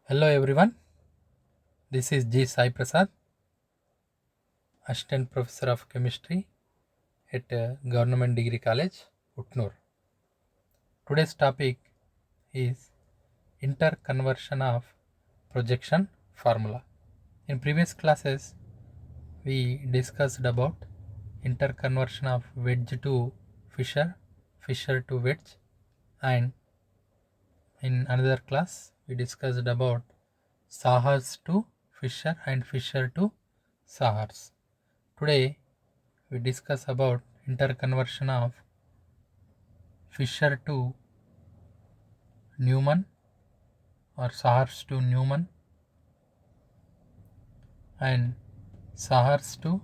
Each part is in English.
Hello everyone, this is G. Sai Prasad, Assistant Professor of Chemistry at Government Degree College, Utnur. Today's topic is interconversion of projection formula. In previous classes, we discussed about interconversion of wedge to Fisher, Fisher to wedge, and in another class, we discussed about Sahars to Fisher and Fisher to Sahars. Today we discuss about interconversion of Fisher to Newman or Sahars to Newman and Sahars to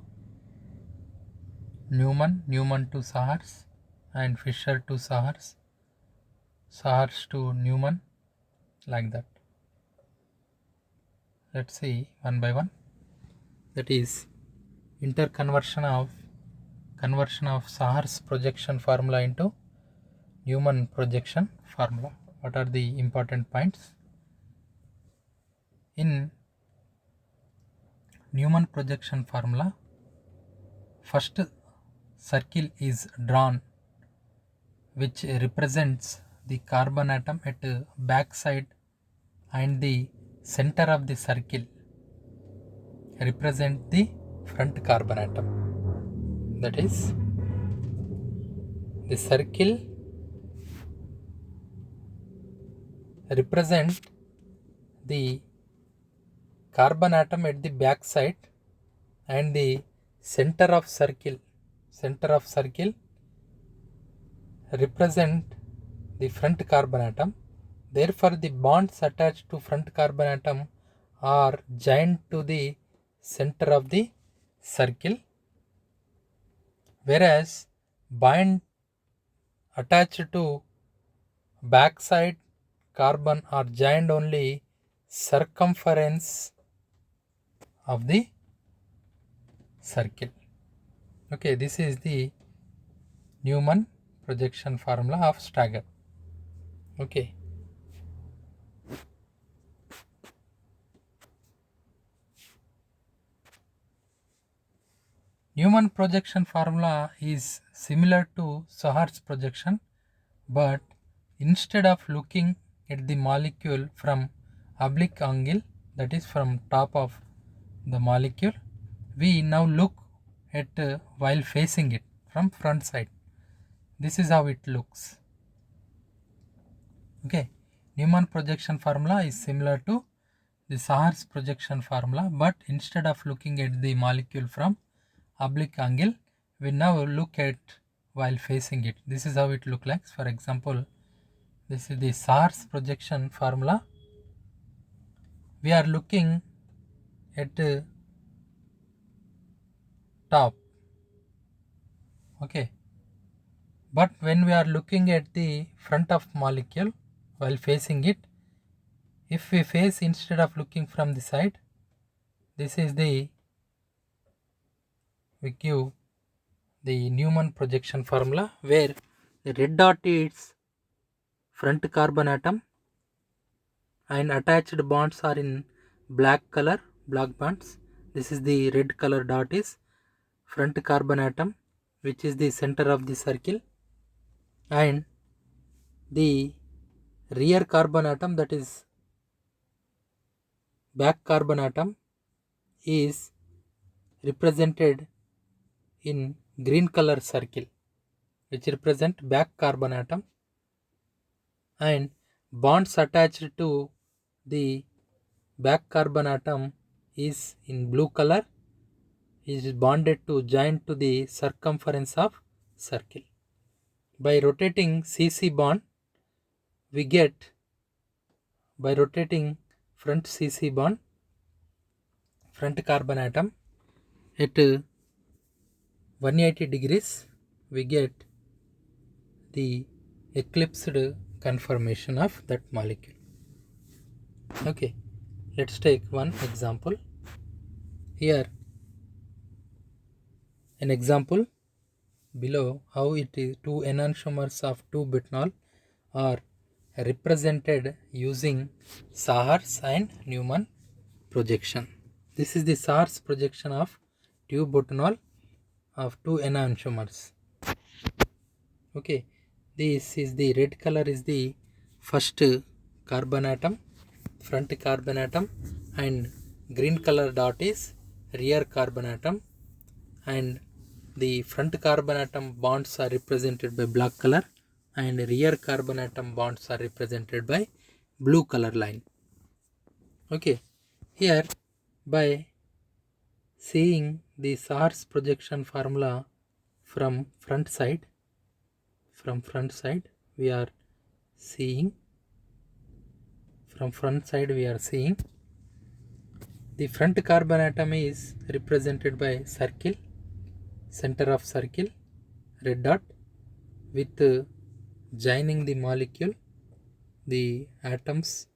Newman, Newman to Sahars and Fisher to Sahars, Sahars to Newman, like that. Let's see one by one. That is conversion of Sahars projection formula into Newman projection formula. What are the important points? In Newman projection formula, first circle is drawn which represents the carbon atom at back side, and the center of the circle represent the front carbon atom. That is, the circle represent the carbon atom at the back side, and the center of circle represent the front carbon atom. Therefore, the bonds attached to front carbon atom are joined to the center of the circle, whereas bond attached to backside carbon are joined only circumference of the circle. Okay, this is the Newman projection formula of Stagger. Okay. Newman projection formula is similar to Sahars projection, but instead of looking at the molecule from oblique angle, that is from top of the molecule, we now look at while facing it from front side. This is how it looks. Okay, Newman projection formula is similar to the Sahars projection formula, but instead of looking at the molecule from oblique angle, we now look at while facing it. This is how it looks like. For example, this is the Sahars projection formula. We are looking at top. Okay, but when we are looking at the front of molecule while facing it, if we face instead of looking from the side, this is the we give the Newman projection formula, where the red dot is front carbon atom and attached bonds are in black color, black bonds. This is the red color dot is front carbon atom, which is the center of the circle, and the rear carbon atom, that is back carbon atom, is represented in green color circle, which represent back carbon atom, and bonds attached to the back carbon atom is in blue color, is bonded to join to the circumference of circle. By rotating CC bond, we get, by rotating front CC bond, front carbon atom at 180 degrees, we get the eclipsed conformation of that molecule. Okay, let's take one example. Here an example below how it is two enantiomers of 2-butanol are represented using Saar's and Newman projection. This is the Saar's projection of tube butanol of two enantiomers. Okay, this is the red color is the first carbon atom, front carbon atom, and green color dot is rear carbon atom, and the front carbon atom bonds are represented by black color and rear carbon atom bonds are represented by blue color line. Okay, here by seeing the Saar's projection formula from front side we are seeing the front carbon atom is represented by circle, center of circle, red dot, with joining the molecule, the atoms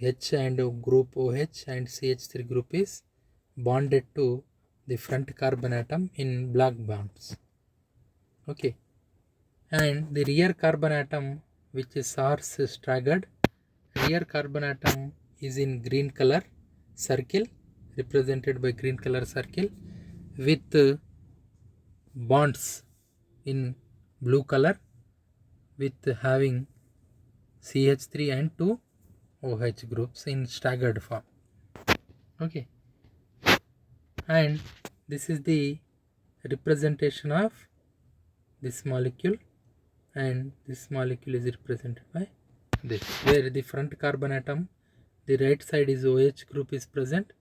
H and group OH and CH3 group is bonded to the front carbon atom in black bonds. Okay, and the rear carbon atom, which is Saar's staggered, rear carbon atom is in green color circle, represented by green color circle, with bonds in blue color, with having CH3 and 2 OH groups in staggered form. Okay, and this is the representation of this molecule, and this molecule is represented by this, where the front carbon atom, the right side is OH group is present,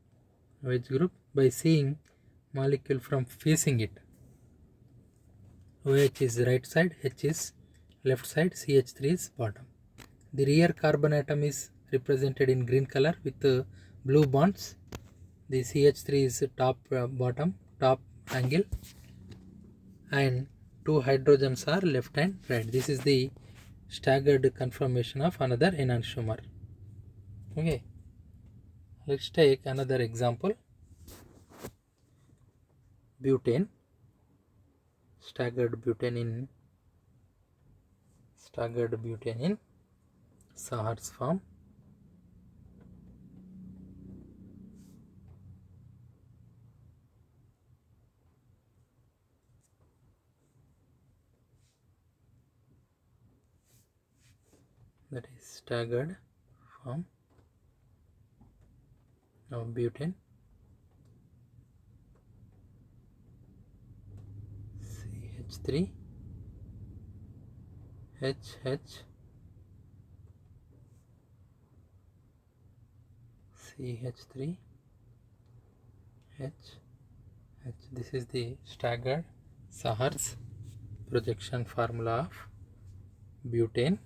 OH group, by seeing molecule from facing it. OH is right side, H is left side, CH3 is bottom. The rear carbon atom is represented in green color with blue bonds. The CH3 is top bottom, top angle, and two hydrogens are left and right. This is the staggered conformation of another enantiomer. Okay, let's take another example. Butane, staggered butane in Saar's form. That is staggered form of butane. CH3, HH, CH3, H, H. This is the staggered Saar's projection formula of butane.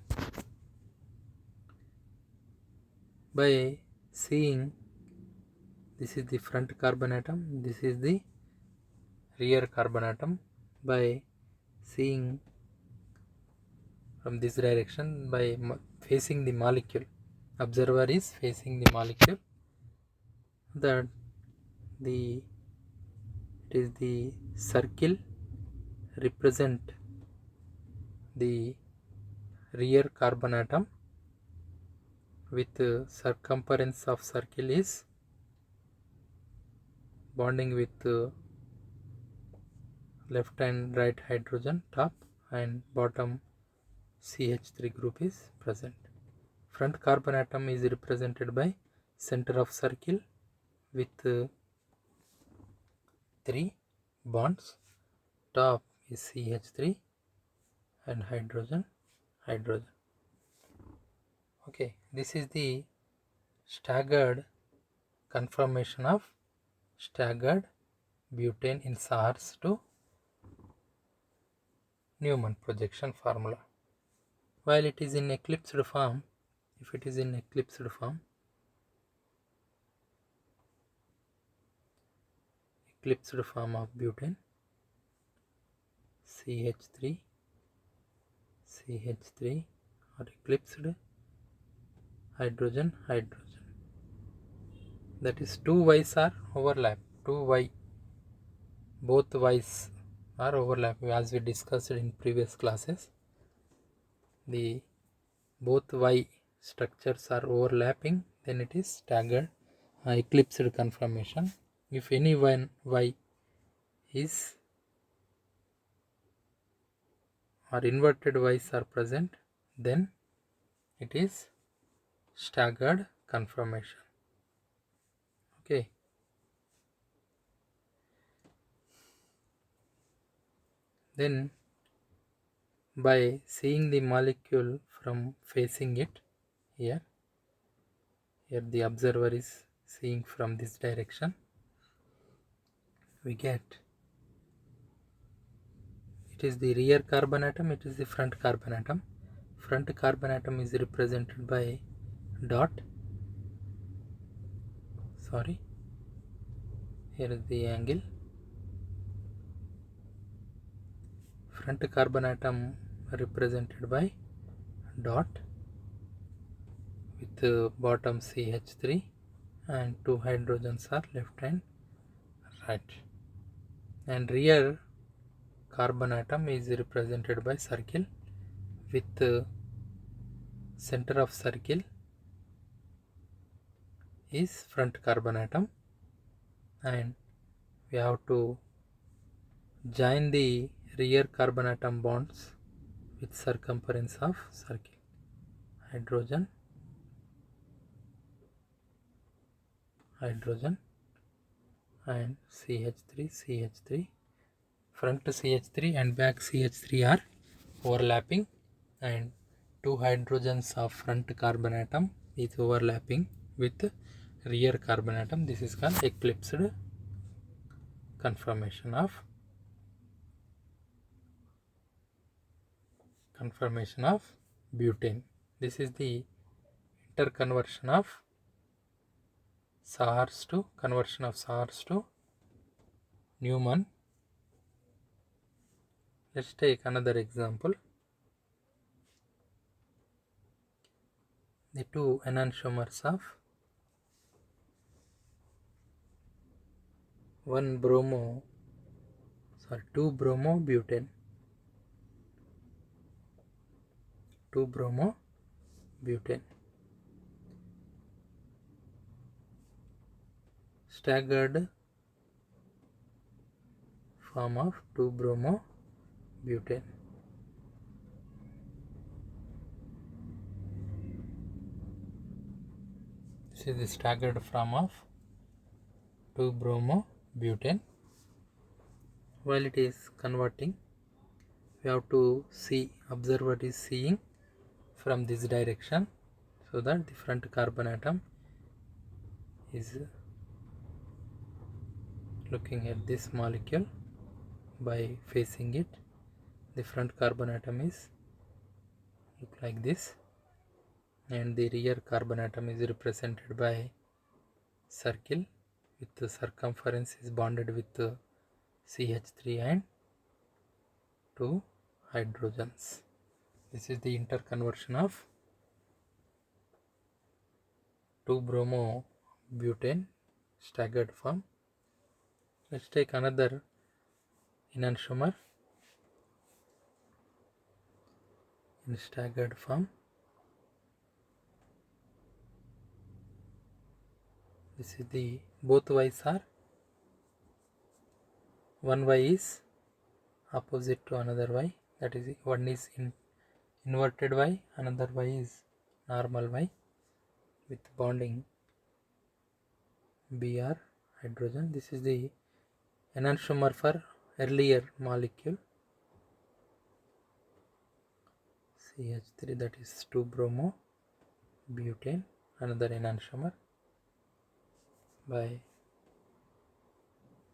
By seeing this is the front carbon atom, this is the rear carbon atom, by seeing from this direction, by facing the molecule, observer is facing the molecule, that it is the circle represent the rear carbon atom, with circumference of circle is bonding with left and right hydrogen top, and bottom CH3 group is present. Front carbon atom is represented by center of circle with 3 bonds, top is CH3 and hydrogen. Okay, this is the staggered conformation of staggered butane in Saar's to Newman projection formula. While it is in eclipsed form, if it is in eclipsed form, of butane, CH3 or eclipsed hydrogen, that is 2 Y's are overlap, 2 Y, both Y's are overlap, as we discussed in previous classes. The both Y structures are overlapping, then it is staggered eclipsed conformation. If any one Y is or inverted Y's are present, then it is staggered conformation. Okay. Then by seeing the molecule from facing it, here the observer is seeing from this direction, we get it is the rear carbon atom, it is the front carbon atom. Front carbon atom is represented by dot, sorry, here is the angle. Front carbon atom represented by dot with bottom CH3 and 2 hydrogens are left and right, and rear carbon atom is represented by circle with center of circle is front carbon atom, and we have to join the rear carbon atom bonds with circumference of circle. Hydrogen, hydrogen and CH3. Front CH3 and back CH3 are overlapping, and 2 hydrogens of front carbon atom is overlapping with rear carbon atom. This is called eclipsed conformation of butane. This is the interconversion of Sahars to Newman. Let's take another example. The two enantiomers of 2 bromobutane. 2 bromobutane. Staggered form of 2 bromobutane. This is the staggered form of 2 bromobutane. While it is converting, we have to see, observer is seeing from this direction, so that the front carbon atom is looking at this molecule by facing it. The front carbon atom is look like this, and the rear carbon atom is represented by circle with the circumference is bonded with CH3 and 2 hydrogens. This is the interconversion of 2 bromobutane staggered form. Let's take another enantiomer in staggered form. This is the both Y's are, one Y is opposite to another Y, that is one is inverted Y, another Y is normal Y with bonding Br hydrogen. This is the enantiomer for earlier molecule CH3, that is 2 bromobutane, another enantiomer. By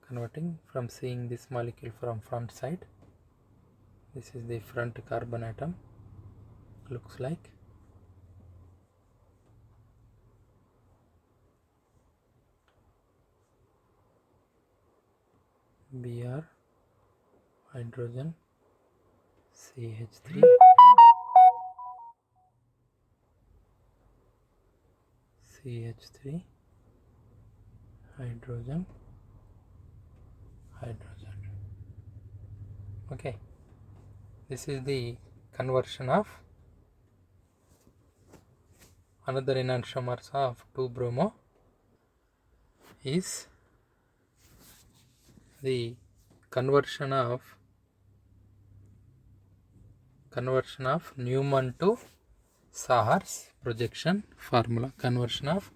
converting from seeing this molecule from front side, this is the front carbon atom looks like. Br hydrogen CH3 CH3 hydrogen. Okay, this is the conversion of another enantiomers of 2-bromo is the conversion of Newman to Sahar's projection formula. Conversion of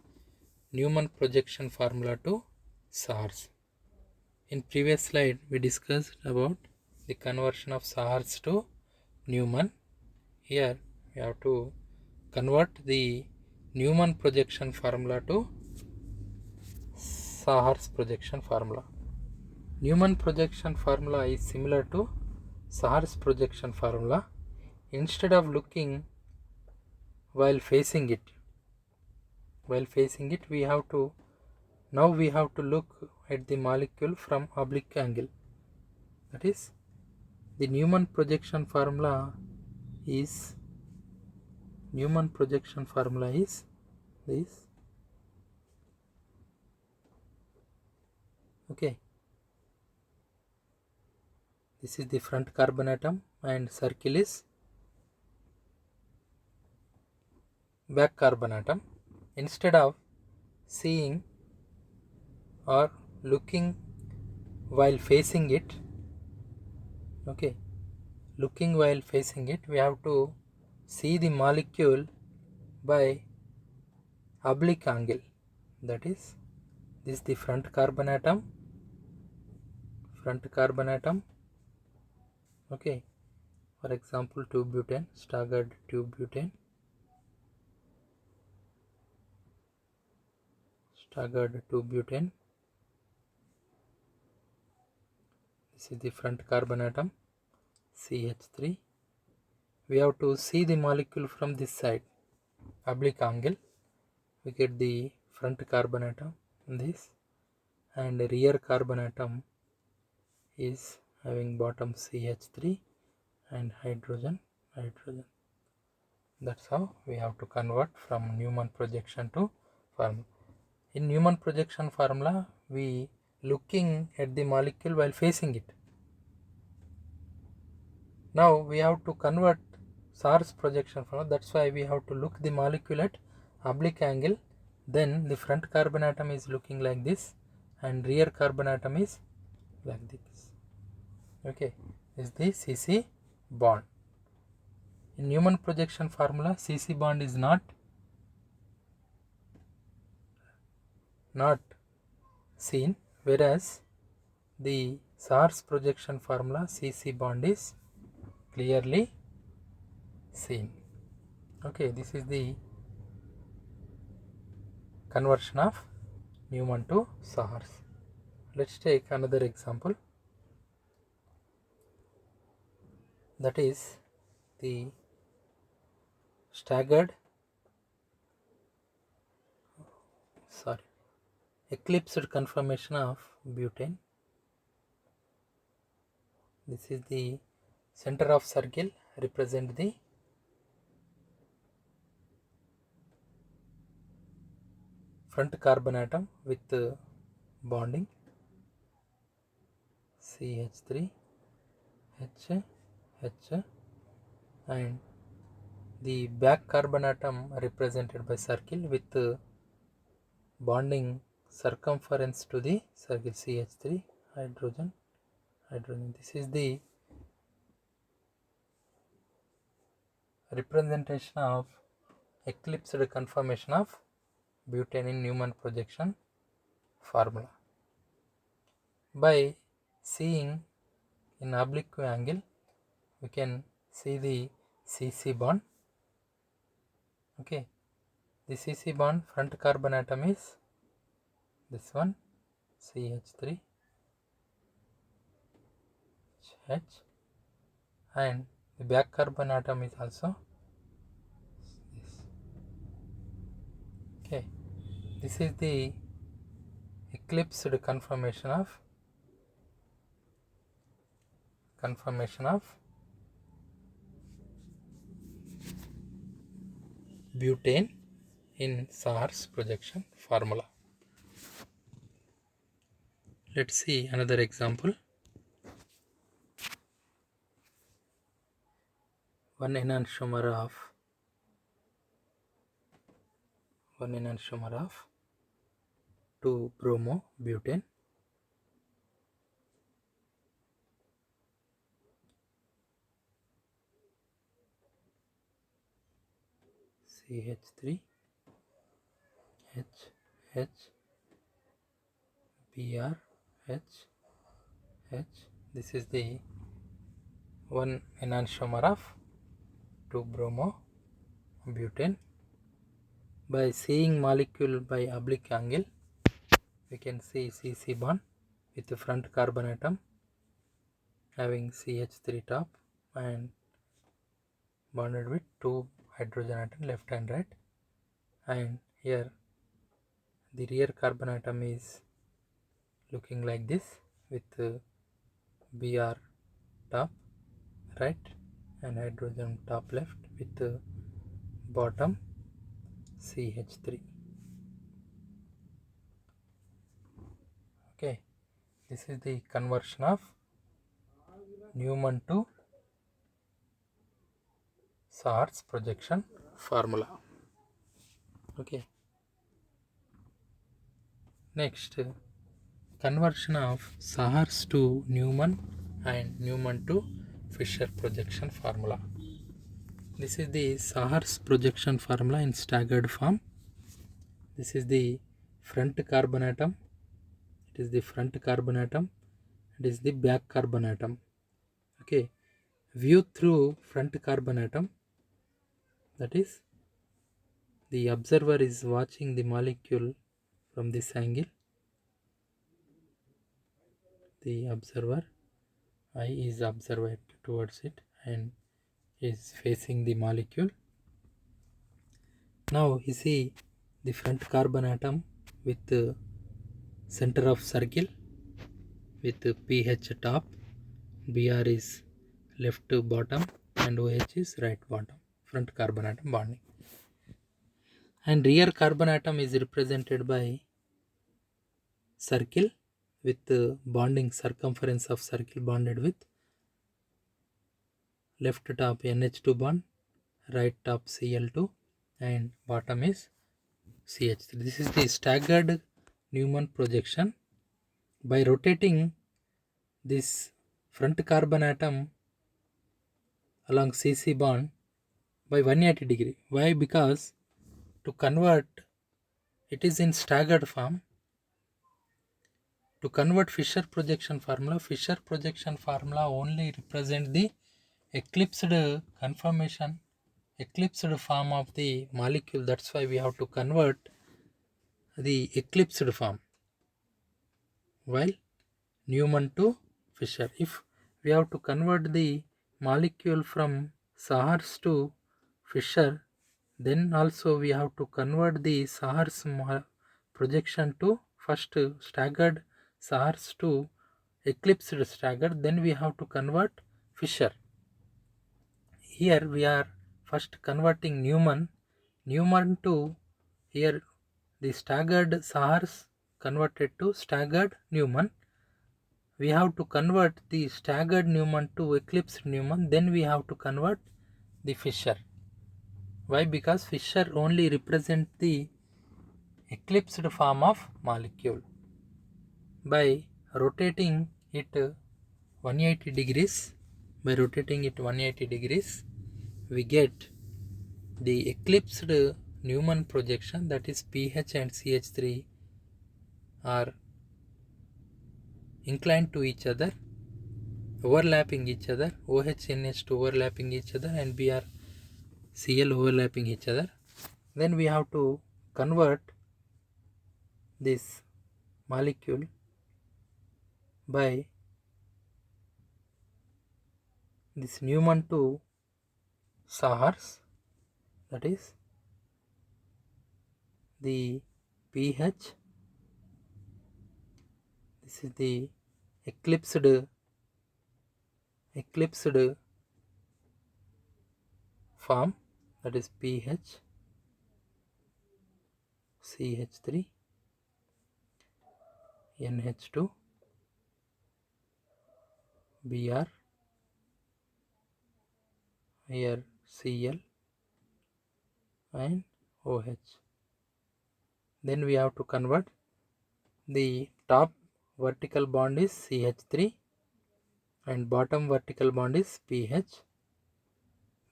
Newman projection formula to Sahar's. In previous slide we discussed about the conversion of Sahar's to Newman. Here we have to convert the Newman projection formula to Sahar's projection formula. Newman projection formula is similar to Sahar's projection formula. Instead of looking while facing it, we have to look at the molecule from oblique angle. That is, the Newman projection formula is this. Okay, this is the front carbon atom and circle is back carbon atom. Instead of seeing or looking while facing it, we have to see the molecule by oblique angle. That is, this is the front carbon atom. Okay, for example 2-butane, staggered 2-butane, this is the front carbon atom, CH3. We have to see the molecule from this side, oblique angle. We get the front carbon atom, this, and rear carbon atom is having bottom CH3 and hydrogen. That's how we have to convert from Newman projection to formula. In Newman projection formula, we looking at the molecule while facing it. Now we have to convert Sahar's projection formula. That's why we have to look the molecule at oblique angle. Then the front carbon atom is looking like this and rear carbon atom is like this. Okay, is the CC bond. In Newman projection formula, CC bond is not seen, whereas the Sahar's projection formula, CC bond is clearly seen. Okay, this is the conversion of Newman to Sahar's. Let's take another example. That is the eclipsed conformation of butane. This is the center of circle, represent the front carbon atom with bonding CH3, H, and the back carbon atom represented by circle with bonding circumference to the circle CH3, hydrogen. This is the representation of eclipsed conformation of butane in Newman projection formula. By seeing in oblique angle, we can see the CC bond. Okay, the CC bond front carbon atom is this one, CH3, H, and the back carbon atom is also this. Okay, this is the eclipsed conformation of butane in Sahar's projection formula. Let's see another example. One enantiomer of 1 enantiomer of 2-bromobutane. CH3 H H Br H H. This is the 1 enantiomer of 2-bromobutane. By seeing molecule by oblique angle, we can see CC bond with the front carbon atom having CH3 top and bonded with 2 hydrogen atom left and right, and here the rear carbon atom is looking like this with Br top right and hydrogen top left with bottom CH3. Okay, this is the conversion of Newman to Saar's projection formula. Okay, next conversion of Saar's to Newman and Newman to Fisher projection formula. This is the Saar's projection formula in staggered form. This is the front carbon atom. It is the front carbon atom. It is the back carbon atom. Okay, view through front carbon atom, that is the observer is watching the molecule from this angle. The observer eye is observed towards it and is facing the molecule. Now you see the front carbon atom with the center of circle with the pH top, Br is left bottom and OH is right bottom, front carbon atom bonding. And rear carbon atom is represented by circle with the bonding circumference of circle bonded with left top NH2 bond, right top Cl2 and bottom is CH3. This is the staggered Newman projection. By rotating this front carbon atom along CC bond by 180 degree. Why? Because to convert, it is in staggered form. To convert Fisher projection formula only represent the eclipsed conformation, eclipsed form of the molecule. That's why we have to convert the eclipsed form. While Newman to Fisher, if we have to convert the molecule from Saar's to Fisher, then also we have to convert the Saar's projection to first staggered Saar's to eclipsed staggered, then we have to convert Fisher. Here we are first converting Newman to, here the staggered Saar's converted to staggered Newman. We have to convert the staggered Newman to eclipsed Newman, then we have to convert the Fisher. Why? Because Fisher only represent the eclipsed form of molecule. By rotating it 180 degrees, we get the eclipsed Newman projection, that is pH and CH3 are inclined to each other, overlapping each other, OH NH2 overlapping each other and Br Cl overlapping each other. Then we have to convert this molecule by this Newman to Saar's, that is the pH, this is the eclipsed form, that is pH CH3 NH2 Br, here Cl and OH. Then we have to convert the top vertical bond is CH3 and bottom vertical bond is pH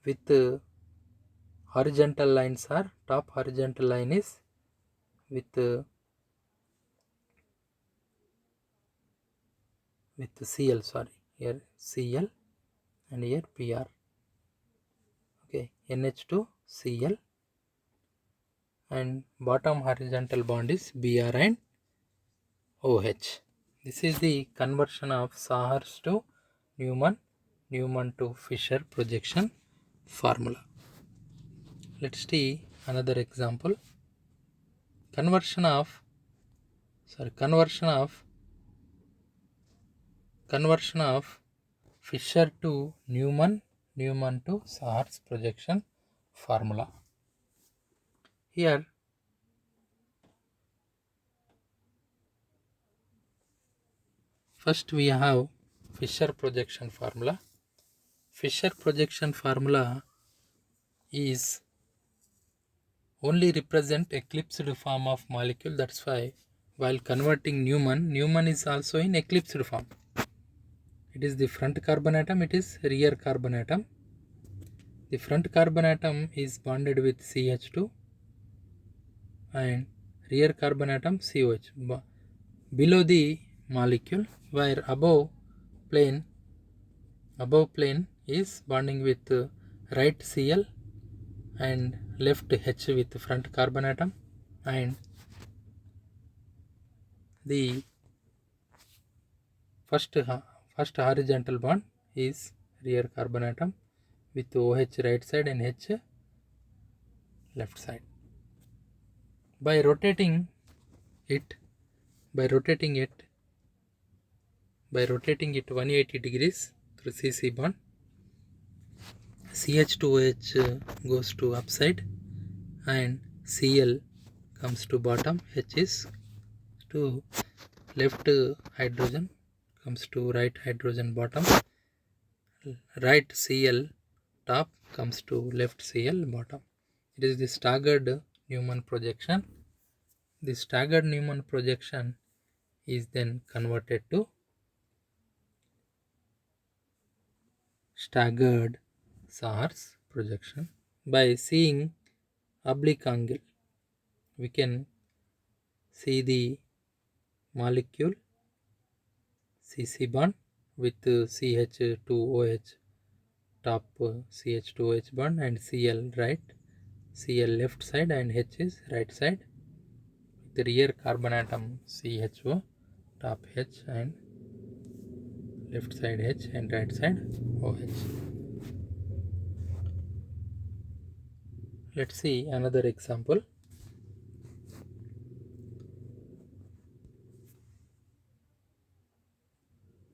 with horizontal lines are top horizontal line is with Cl, sorry, here Cl and here Pr. Okay, NH2 Cl and bottom horizontal bond is Br and OH. This is the conversion of Sahar's to Newman, Newman to Fisher projection formula. Let's see another example. Conversion of Fisher to Newman, Newman to Sahar's projection formula. Here first we have Fisher projection formula. Fisher projection formula is only represent eclipsed form of molecule. That's why while converting Newman is also in eclipsed form. It is the front carbon atom, it is rear carbon atom. The front carbon atom is bonded with CH2 and rear carbon atom COH below the molecule, where above plane is bonding with right Cl and left H with front carbon atom, and the first horizontal bond is rear carbon atom with OH right side and H left side. By rotating it 180 degrees through CC bond, CH2OH goes to upside and Cl comes to bottom, H is to left hydrogen comes to right hydrogen bottom, right Cl top comes to left Cl bottom. It is the staggered Newman projection. The staggered Newman projection is then converted to staggered Sahar's projection. By seeing oblique angle, we can see the molecule CC bond with CH2OH top CH2OH bond and Cl right, Cl left side and H is right side. The rear carbon atom CHO top H and left side H and right side OH. Let's see another example.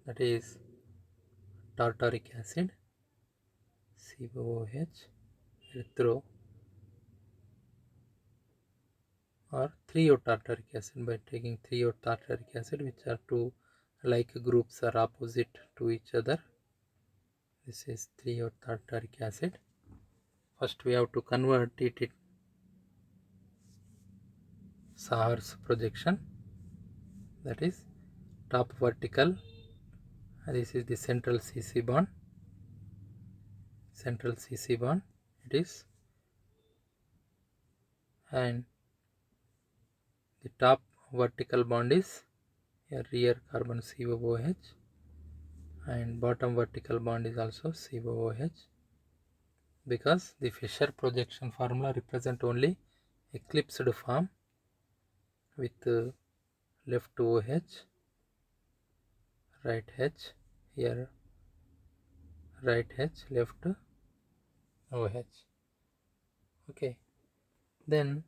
That is tartaric acid COOH erythro or 3O tartaric acid. By taking 3O tartaric acid, which are two like groups are opposite to each other. This is 3O tartaric acid. First we have to convert it in Sahar's projection, that is top vertical, this is the central CC bond, it is, and the top vertical bond is a rear carbon COOH and bottom vertical bond is also COOH, because the Fisher projection formula represent only eclipsed form with left OH, right H, here right H, left OH. Okay, then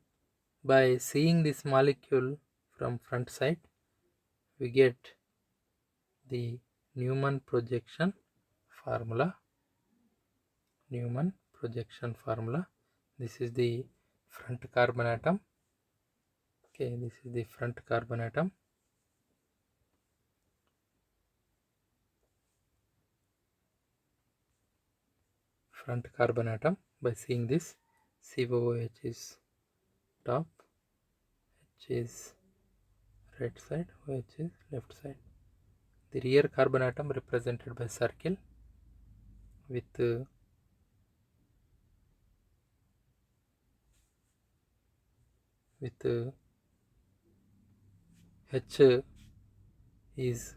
by seeing this molecule from front side, we get the Newman projection formula. This is the front carbon atom. Okay, this is the front carbon atom. By seeing this, COOH is top, is right side, OH is left side. The rear carbon atom represented by circle with H is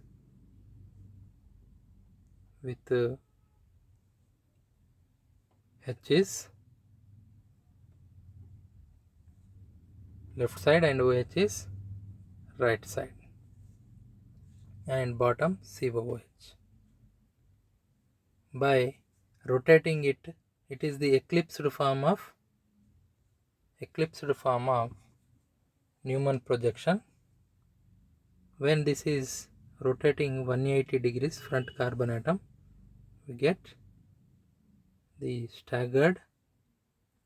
H is left side and OH is right side, and bottom COOH. By rotating it, it is the eclipsed form of Newman projection. When this is rotating 180 degrees front carbon atom, we get the staggered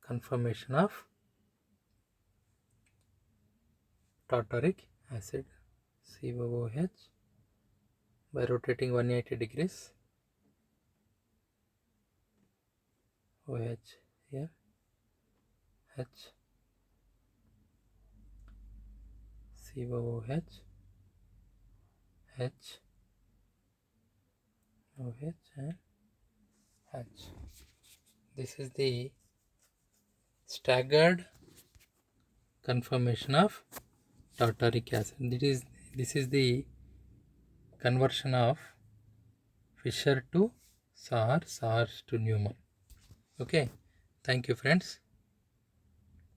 conformation of tartaric acid, COOH. By rotating 180 degrees, OH here, H, COOH, H, OH and H. This is the staggered conformation of tartaric acid. This is the conversion of Fischer to Sahar, Sahar to Newman. Okay, thank you friends.